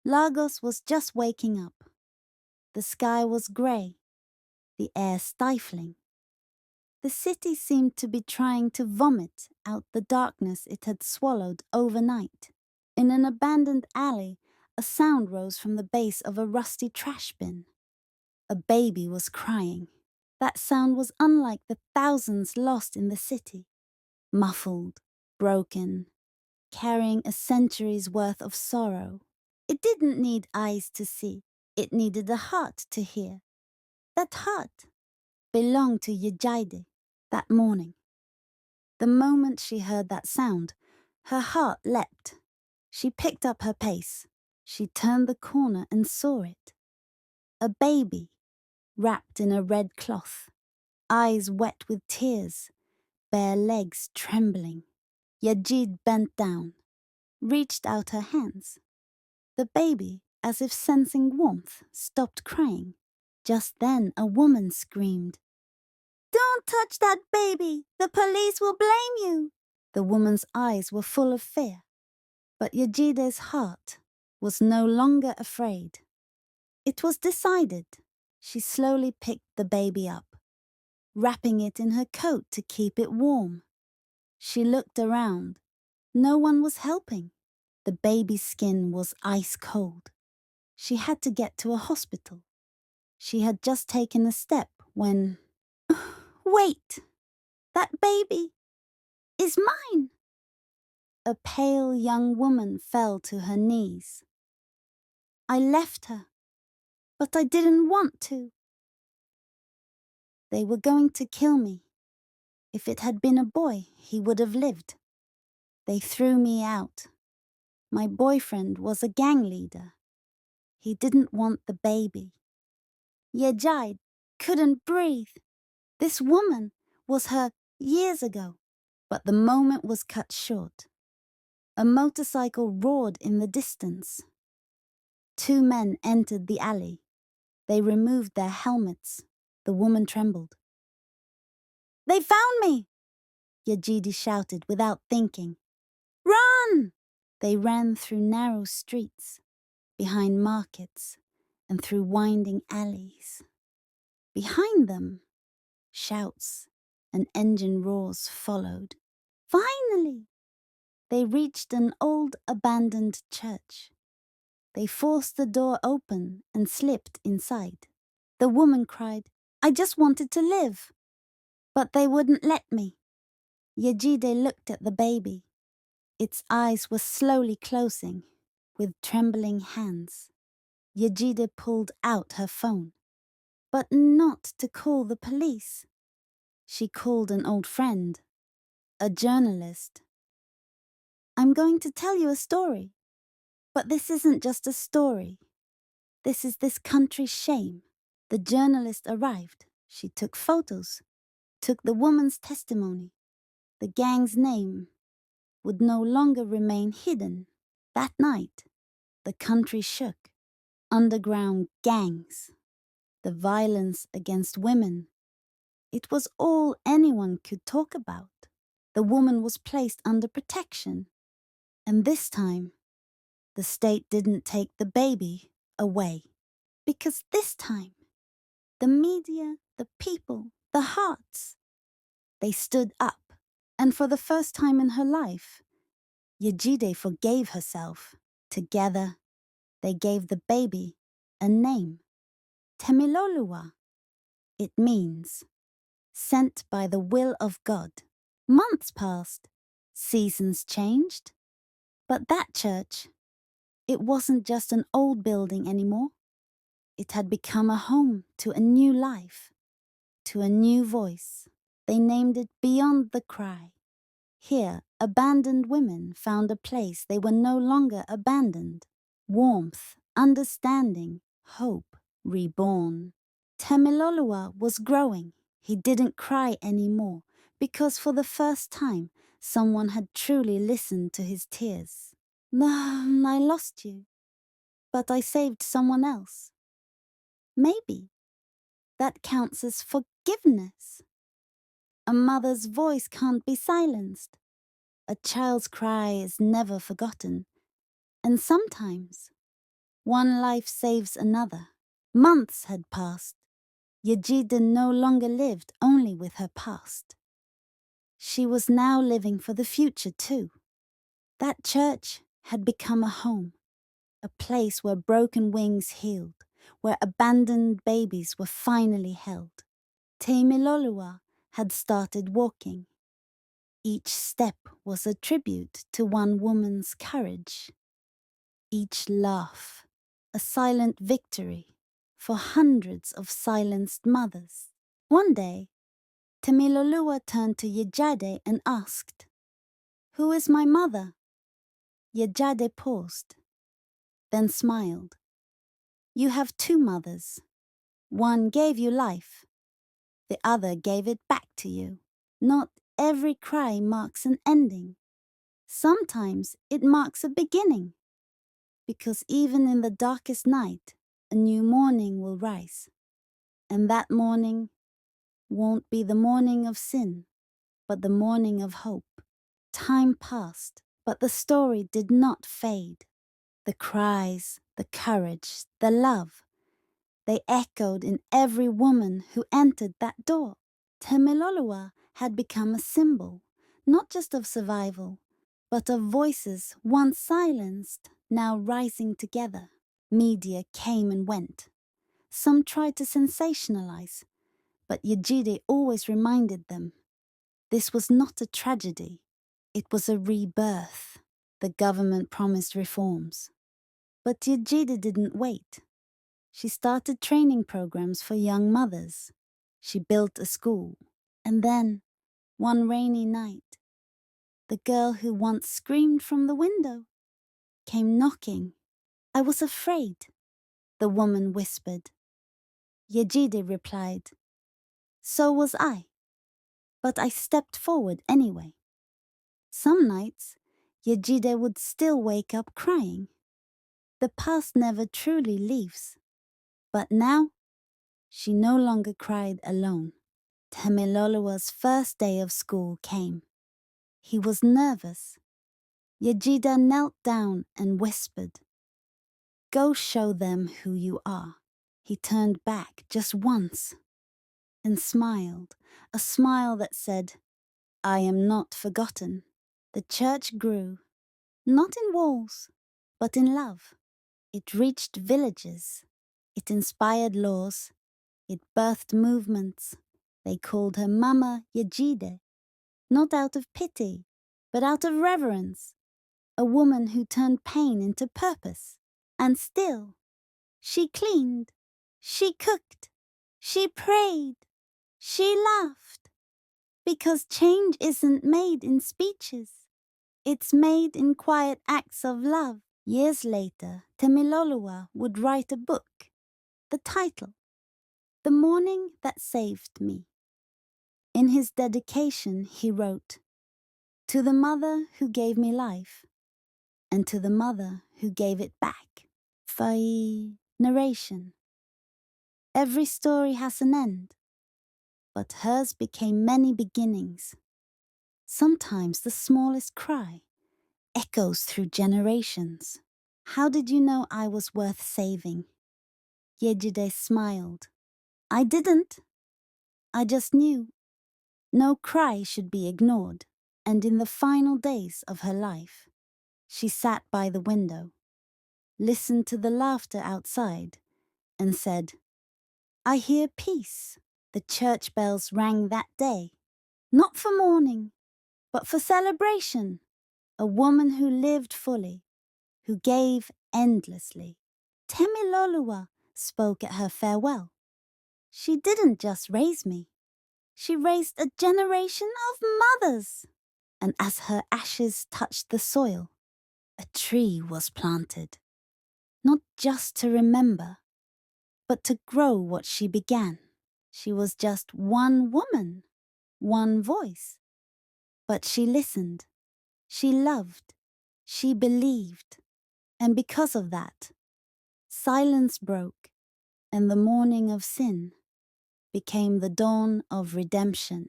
Lagos was just waking up. The sky was grey, the air stifling. The city seemed to be trying to vomit out the darkness it had swallowed overnight. In an abandoned alley, a sound rose from the base of a rusty trash bin. A baby was crying. That sound was unlike the thousands lost in the city. Muffled, broken, carrying a century's worth of sorrow. It didn't need eyes to see. It needed a heart to hear. That heart belonged to Yejide that morning. The moment she heard that sound, her heart leapt. She picked up her pace. She turned the corner and saw it. A baby, wrapped in a red cloth, eyes wet with tears, bare legs trembling. Yejide bent down, reached out her hands. The baby, as if sensing warmth, stopped crying. Just then a woman screamed, "Don't touch that baby! The police will blame you!" The woman's eyes were full of fear, but Yejide's heart was no longer afraid. It was decided. She slowly picked the baby up, wrapping it in her coat to keep it warm. She looked around. No one was helping. The baby's skin was ice cold. She had to get to a hospital. She had just taken a step when... Wait! That baby is mine! A pale young woman fell to her knees. I left her, but I didn't want to. They were going to kill me. If it had been a boy, he would have lived. They threw me out. My boyfriend was a gang leader. He didn't want the baby. Yejide couldn't breathe. This woman was her years ago, but the moment was cut short. A motorcycle roared in the distance. Two men entered the alley. They removed their helmets. The woman trembled. "They found me!" Yejide shouted without thinking. "Run!" They ran through narrow streets, behind markets, and through winding alleys. Behind them, shouts and engine roars followed. Finally! They reached an old abandoned church. They forced the door open and slipped inside. The woman cried, "I just wanted to live." But they wouldn't let me. Yejide looked at the baby. Its eyes were slowly closing, with trembling hands. Yejide pulled out her phone, but not to call the police. She called an old friend, a journalist. "I'm going to tell you a story, but this isn't just a story. This is this country's shame." The journalist arrived. She took photos, took the woman's testimony. The gang's name would no longer remain hidden. That night, the country shook. Underground gangs, the violence against women. It was all anyone could talk about. The woman was placed under protection. And this time, the state didn't take the baby away. Because this time, the media, the people, the hearts, they stood up. And for the first time in her life, Yejide forgave herself. Together, they gave the baby a name. Temiloluwa. It means sent by the will of God. Months passed. Seasons changed. But that church, it wasn't just an old building anymore. It had become a home to a new life, to a new voice. They named it Beyond the Cry. Here, abandoned women found a place they were no longer abandoned. Warmth, understanding, hope, reborn. Temiloluwa was growing. He didn't cry anymore because for the first time, someone had truly listened to his tears. I lost you, but I saved someone else. Maybe that counts as forgiveness. A mother's voice can't be silenced. A child's cry is never forgotten. And sometimes One life saves another. Months had passed. Yejide no longer lived only with her past. She was now living for the future too. That church had become a home, a place where broken wings healed, where abandoned babies were finally held. Temilolua had started walking. Each step was a tribute to one woman's courage. Each laugh, a silent victory for hundreds of silenced mothers. One day, Temilolua turned to Yejide and asked, "Who is my mother?" Yejide paused, then smiled. "You have two mothers. One gave you life. The other gave it back to you. Not every cry marks an ending. Sometimes it marks a beginning. Because even in the darkest night, a new morning will rise. And that morning won't be the morning of sin, but the morning of hope." Time passed, but the story did not fade. The cries, the courage, the love, they echoed in every woman who entered that door. Temilolua had become a symbol, not just of survival, but of voices once silenced, now rising together. Media came and went. Some tried to sensationalize, but Yejide always reminded them, this was not a tragedy, it was a rebirth. The government promised reforms. But Yejide didn't wait. She started training programs for young mothers. She built a school. And then, one rainy night, the girl who once screamed from the window came knocking. "I was afraid," the woman whispered. Yejide replied, "So was I, but I stepped forward anyway." Some nights, Yejide would still wake up crying. The past never truly leaves. But now, she no longer cried alone. Temilolua's first day of school came. He was nervous. Yejide knelt down and whispered, "Go show them who you are." He turned back just once and smiled, a smile that said, "I am not forgotten." The church grew, not in walls, but in love. It reached villages. It inspired laws. It birthed movements. They called her Mama Yejide, not out of pity, but out of reverence. A woman who turned pain into purpose. And still, she cleaned, she cooked, she prayed, she laughed. Because change isn't made in speeches. It's made in quiet acts of love. Years later, Temilolua would write a book. The title, "The Morning That Saved Me." In his dedication, he wrote, "To the mother who gave me life, and to the mother who gave it back." Fai narration. Every story has an end, but hers became many beginnings. Sometimes the smallest cry echoes through generations. "How did you know I was worth saving?" Yejide smiled. "I didn't. I just knew. No cry should be ignored." And in the final days of her life, she sat by the window, listened to the laughter outside, and said, "I hear peace." The church bells rang that day, not for mourning, but for celebration. A woman who lived fully, who gave endlessly. Temilolua spoke at her farewell. "She didn't just raise me. She raised a generation of mothers." And as her ashes touched the soil, a tree was planted, not just to remember, but to grow what she began. She was just one woman, one voice. But she listened, she loved, she believed. And because of that, silence broke, and the morning of sin became the dawn of redemption.